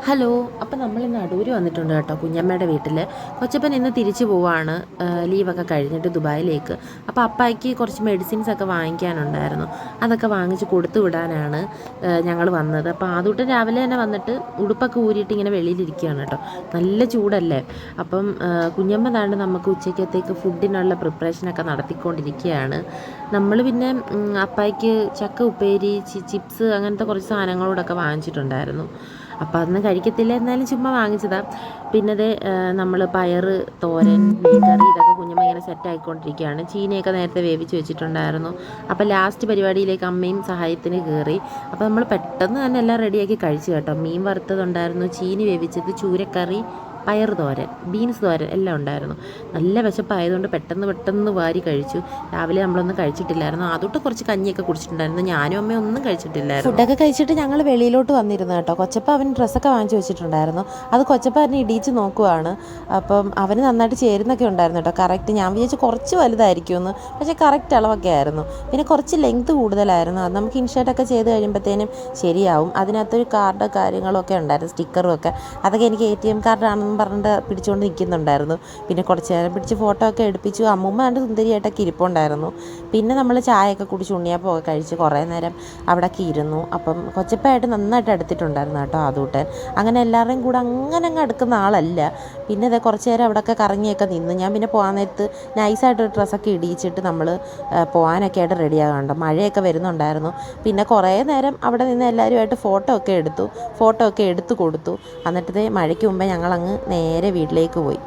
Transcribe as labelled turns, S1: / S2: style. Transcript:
S1: Hello. അപ്പം നമ്മളിന്ന് അടൂര് വന്നിട്ടുണ്ട് കേട്ടോ, കുഞ്ഞമ്മയുടെ വീട്ടിൽ. കൊച്ചപ്പൻ ഇന്ന് തിരിച്ചു പോവാണ്, ലീവൊക്കെ കഴിഞ്ഞിട്ട് ദുബായിലേക്ക്. അപ്പോൾ അപ്പായ്ക്ക് കുറച്ച് മെഡിസിൻസൊക്കെ വാങ്ങിക്കാനുണ്ടായിരുന്നു. അതൊക്കെ വാങ്ങിച്ച് കൊടുത്തു വിടാനാണ് ഞങ്ങൾ വന്നത്. അപ്പോൾ ആദ്യത്തെ രാവിലെ തന്നെ വന്നിട്ട് ഉടുപ്പൊക്കെ ഊരിയിട്ട് ഇങ്ങനെ വെളിയിലിരിക്കുകയാണ് കേട്ടോ. നല്ല ചൂടല്ലേ. അപ്പം കുഞ്ഞമ്മ താണ്ട് നമുക്ക് ഉച്ചയ്ക്കത്തേക്ക് ഫുഡിനുള്ള പ്രിപ്പറേഷനൊക്കെ നടത്തിക്കൊണ്ടിരിക്കുകയാണ്. നമ്മൾ പിന്നെ അപ്പായ്ക്ക് ചക്ക ഉപ്പേരി, ചിപ്സ് അങ്ങനത്തെ കുറച്ച് സാധനങ്ങളോടൊക്കെ വാങ്ങിച്ചിട്ടുണ്ടായിരുന്നു. അപ്പോൾ അതൊന്നും കഴിക്കത്തില്ല, എന്നാലും ചുമ്മാ വാങ്ങിച്ചതാണ്. പിന്നെ അത് നമ്മൾ പയർ തോരൻ, മീൻകറി ഇതൊക്കെ കുഞ്ഞമ്മ ഇങ്ങനെ സെറ്റായിക്കൊണ്ടിരിക്കുകയാണ്. ചീനിയൊക്കെ നേരത്തെ വേവിച്ച് വെച്ചിട്ടുണ്ടായിരുന്നു. അപ്പോൾ ലാസ്റ്റ് പരിപാടിയിലേക്ക് അമ്മയും സഹായത്തിന് കയറി. അപ്പോൾ നമ്മൾ പെട്ടെന്ന് തന്നെ എല്ലാം റെഡിയാക്കി കഴിച്ചു കേട്ടോ. മീൻ വറുത്തതുണ്ടായിരുന്നു, ചീനി വേവിച്ചത്, ചൂരക്കറി, പയർ തോരൻ, ബീൻസ് തോരൻ എല്ലാം ഉണ്ടായിരുന്നു. നല്ല വിശപ്പായതുകൊണ്ട് പെട്ടെന്ന് വാരി കഴിച്ചു. രാവിലെ നമ്മളൊന്നും കഴിച്ചിട്ടില്ലായിരുന്നു. അതൊട്ട് കുറച്ച് കഞ്ഞിയൊക്കെ കുടിച്ചിട്ടുണ്ടായിരുന്നു. ഞാനും അമ്മയും ഒന്നും കഴിച്ചിട്ടില്ലായിരുന്നു. ഫുഡൊക്കെ കഴിച്ചിട്ട് ഞങ്ങൾ വെളിയിലോട്ട് വന്നിരുന്നു കേട്ടോ. കൊച്ചപ്പ അവൻ ഡ്രസ്സൊക്കെ വാങ്ങിച്ച് വെച്ചിട്ടുണ്ടായിരുന്നു. അത് കൊച്ചപ്പ അവനെ ഇടിയിച്ച് നോക്കുവാണ്. അപ്പം അവന് നന്നായിട്ട് ചേരുന്നൊക്കെ ഉണ്ടായിരുന്നു കേട്ടോ. കറക്റ്റ് ഞാൻ വിചാരിച്ചു കുറച്ച് വലുതായിരിക്കുമെന്ന്, പക്ഷേ കറക്റ്റ് അളവൊക്കെ ആയിരുന്നു. പിന്നെ കുറച്ച് ലെങ്ത് കൂടുതലായിരുന്നു. അത് നമുക്ക് ഇൻഷർട്ടൊക്കെ ചെയ്ത് കഴിയുമ്പോഴത്തേനും ശരിയാവും. അതിനകത്തൊരു കാർഡ് കാര്യങ്ങളൊക്കെ ഉണ്ടായിരുന്നു, സ്റ്റിക്കറും ഒക്കെ. അതൊക്കെ എനിക്ക് ATM കാർഡാണെന്ന് പറഞ്ഞിട്ട് പിടിച്ചുകൊണ്ട് നിൽക്കുന്നുണ്ടായിരുന്നു. പിന്നെ കുറച്ച് നേരം പിടിച്ച് ഫോട്ടോ ഒക്കെ എടുപ്പിച്ചു. അമ്മൂമ്മ കണ്ട് സുന്ദരിയായിട്ടൊക്കെ ഇരിപ്പുണ്ടായിരുന്നു. പിന്നെ നമ്മൾ ചായയൊക്കെ കുടിച്ച് ഉണ്ണിയപ്പമൊക്കെ കഴിച്ച് കുറേ നേരം അവിടെയൊക്കെ ഇരുന്നു. അപ്പം കൊച്ചപ്പമായിട്ട് നന്നായിട്ട് എടുത്തിട്ടുണ്ടായിരുന്നു കേട്ടോ ആദൂട്ടൻ. അങ്ങനെ എല്ലാവരുടെയും കൂടെ അങ്ങനെ അങ്ങ് എടുക്കുന്ന ആളല്ല. പിന്നെ ഇതേ കുറച്ച് നേരം അവിടെയൊക്കെ കറങ്ങിയൊക്കെ നിന്നു. ഞാൻ പിന്നെ പോകാൻ നേരത്ത് നൈസായിട്ട് ഡ്രസ്സൊക്കെ ഇടിയിച്ചിട്ട് നമ്മൾ പോകാനൊക്കെ ആയിട്ട് റെഡിയാകാനുണ്ട്. മഴയൊക്കെ വരുന്നുണ്ടായിരുന്നു. പിന്നെ കുറേ നേരം അവിടെ നിന്ന് എല്ലാവരുമായിട്ട് ഫോട്ടോ ഒക്കെ എടുത്തു കൊടുത്തു. എന്നിട്ട് മഴയ്ക്ക് മുമ്പേ ഞങ്ങളങ്ങ് നേരെ വീട്ടിലേക്ക് പോയി.